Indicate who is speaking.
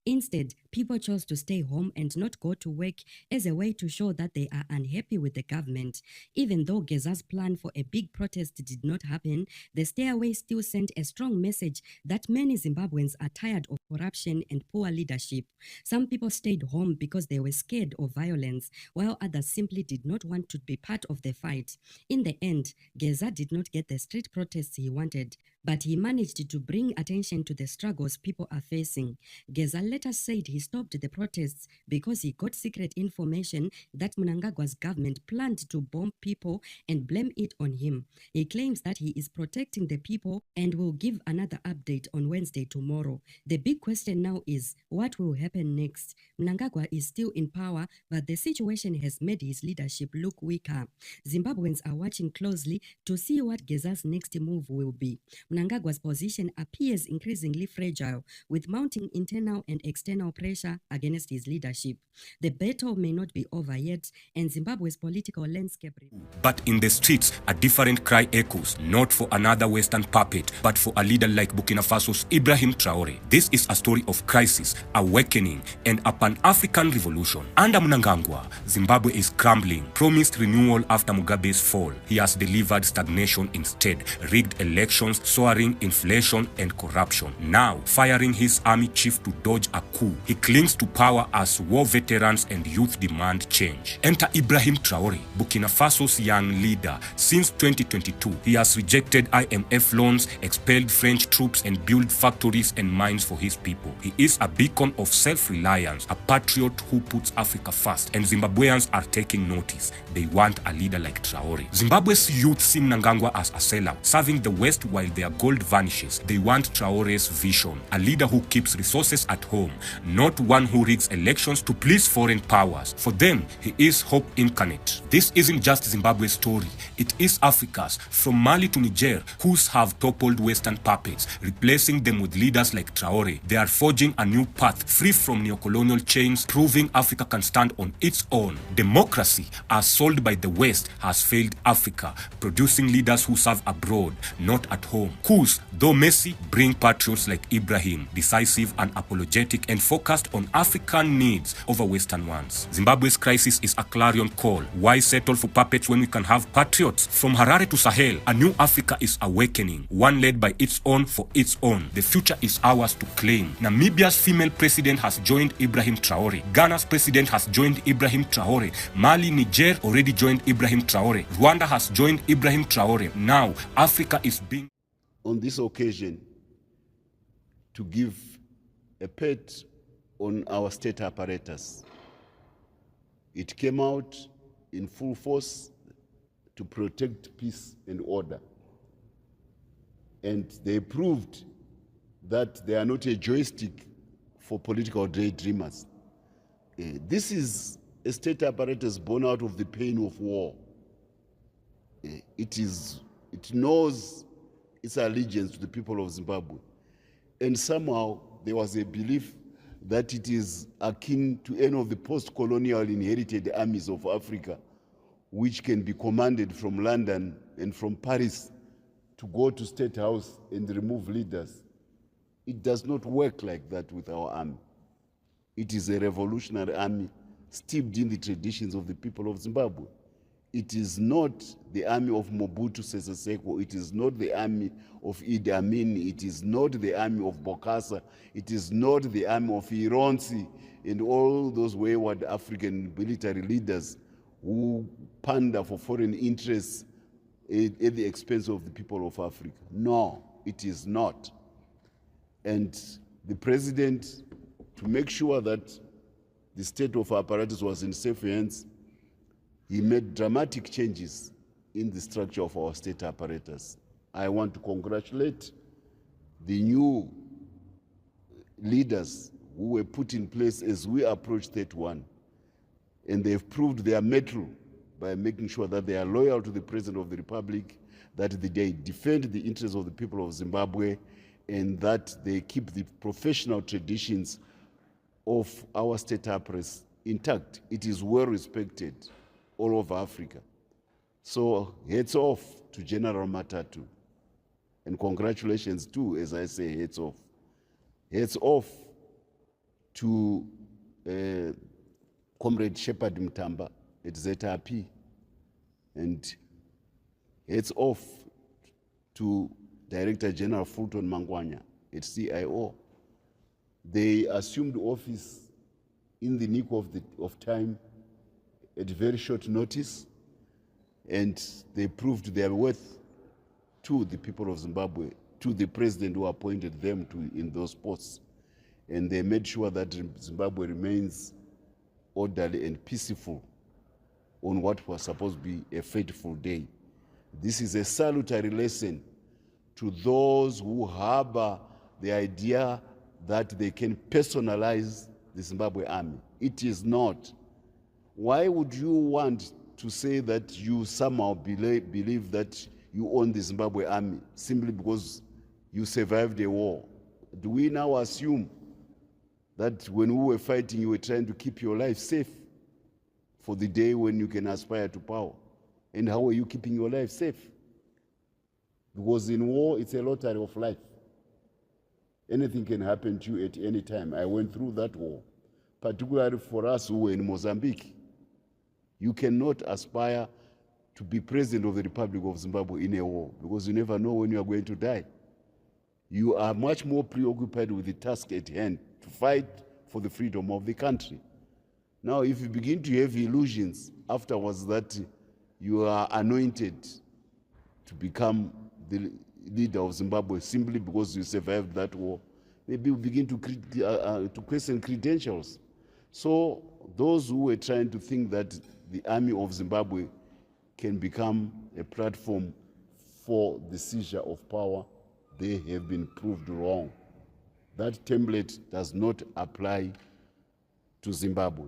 Speaker 1: Instead, people chose to stay home and not go to work as a way to show that they are unhappy with the government. Even though Geza's plan for a big protest did not happen, the stayaway still sent a strong message that many Zimbabweans are tired of corruption and poor leadership. Some people stayed home because they were scared of violence, while others simply did not want to be part of the fight. In the end, Geza did not get the street protests he wanted, but he managed to bring attention to the struggles people are facing. Geza later said he stopped the protests because he got secret information that Mnangagwa's government planned to bomb people and blame it on him. He claims that he is protecting the people and will give another update on Wednesday tomorrow. The big question now is, what will happen next? Mnangagwa is still in power, but the situation has made his leadership look weaker. Zimbabweans are watching closely to see what Geza's next move will be. Mnangagwa's position appears increasingly fragile, with mounting internal and external pressure against his leadership. The battle may not be over yet, and Zimbabwe's political landscape...
Speaker 2: But in the streets, a different cry echoes, not for another Western puppet, but for a leader like Burkina Faso's Ibrahim Traore. This is a story of crisis, awakening, and a Pan-African revolution. Under Mnangagwa, Zimbabwe is crumbling, promised renewal after Mugabe's fall. He has delivered stagnation instead, rigged elections, soaring inflation and corruption. Now, firing his army chief to dodge a coup, he clings to power as war veterans and youth demand change. Enter Ibrahim Traore, Burkina Faso's young leader. Since 2022, he has rejected IMF loans, expelled French troops, and built factories and mines for his people. He is a beacon of self-reliance, a patriot who puts Africa first, and Zimbabweans are taking notice. They want a leader like Traore. Zimbabwe's youth see Mnangagwa as a sellout, serving the West while their gold vanishes. They want Traore's vision, a leader who keeps resources at home, not one who rigs elections to please foreign powers. For them, he is hope incarnate. This isn't just Zimbabwe's story, it is Africa's. From Mali to Niger, coups have toppled Western puppets, replacing them with leaders like Traore. They are forging a new path, free from neocolonial chains, proving Africa can stand on its own. Democracy, as sold by the West, has failed Africa, producing leaders who serve abroad, not at home. Coups, though messy, bring patriots like Ibrahim, decisive and apologetic and focused on African needs over Western ones. Zimbabwe's crisis is a clarion call. Why settle for puppets when we can have patriots? From Harare to Sahel, a new Africa is awakening, one led by its own for its own. The future is ours to claim. Namibia's female president has joined Ibrahim Traore. Ghana's president has joined Ibrahim Traore. Mali, Niger already joined Ibrahim Traore. Rwanda has joined Ibrahim Traore. Now, Africa is being...
Speaker 3: On this occasion, to give a pat on our state apparatus. It came out in full force to protect peace and order. And they proved that they are not a joystick for political daydreamers. This is a state apparatus born out of the pain of war. It knows its allegiance to the people of Zimbabwe. And somehow there was a belief that it is akin to any of the post-colonial inherited armies of Africa, which can be commanded from London and from Paris to go to State House and remove leaders. It does not work like that with our army. It is a revolutionary army steeped in the traditions of the people of Zimbabwe. It is not the army of Mobutu Sese Seko. It is not the army of Idi Amin. It is not the army of Bokassa. It is not the army of Ironsi and all those wayward African military leaders who pander for foreign interests at the expense of the people of Africa. No, it is not. And the president, to make sure that the state of apparatus was in safe hands, he made dramatic changes in the structure of our state apparatus. I want to congratulate the new leaders who were put in place as we approach 31, and they've proved their mettle by making sure that they are loyal to the President of the Republic, that they defend the interests of the people of Zimbabwe, and that they keep the professional traditions of our state apparatus intact. It is well respected all over Africa. So heads off to General Matatu. And congratulations too, as I say, heads off. Heads off to Comrade Shepard Mtamba at ZRP. And heads off to Director General Fulton Mangwanya at CIO. They assumed office in the nick of time at very short notice, and they proved their worth to the people of Zimbabwe, to the president who appointed them in those posts. And they made sure that Zimbabwe remains orderly and peaceful on what was supposed to be a fateful day. This is a salutary lesson to those who harbor the idea that they can personalize the Zimbabwe army. It is not. Why would you want to say that you somehow believe that you own the Zimbabwe army simply because you survived a war? Do we now assume that when we were fighting, you were trying to keep your life safe for the day when you can aspire to power? And how are you keeping your life safe? Because in war, it's a lottery of life. Anything can happen to you at any time. I went through that war, particularly for us who were in Mozambique. You cannot aspire to be president of the Republic of Zimbabwe in a war because you never know when you are going to die. You are much more preoccupied with the task at hand to fight for the freedom of the country. Now, if you begin to have illusions afterwards that you are anointed to become the leader of Zimbabwe simply because you survived that war, maybe you begin to question credentials. So those who were trying to think that the army of Zimbabwe can become a platform for the seizure of power, they have been proved wrong. That template does not apply to Zimbabwe.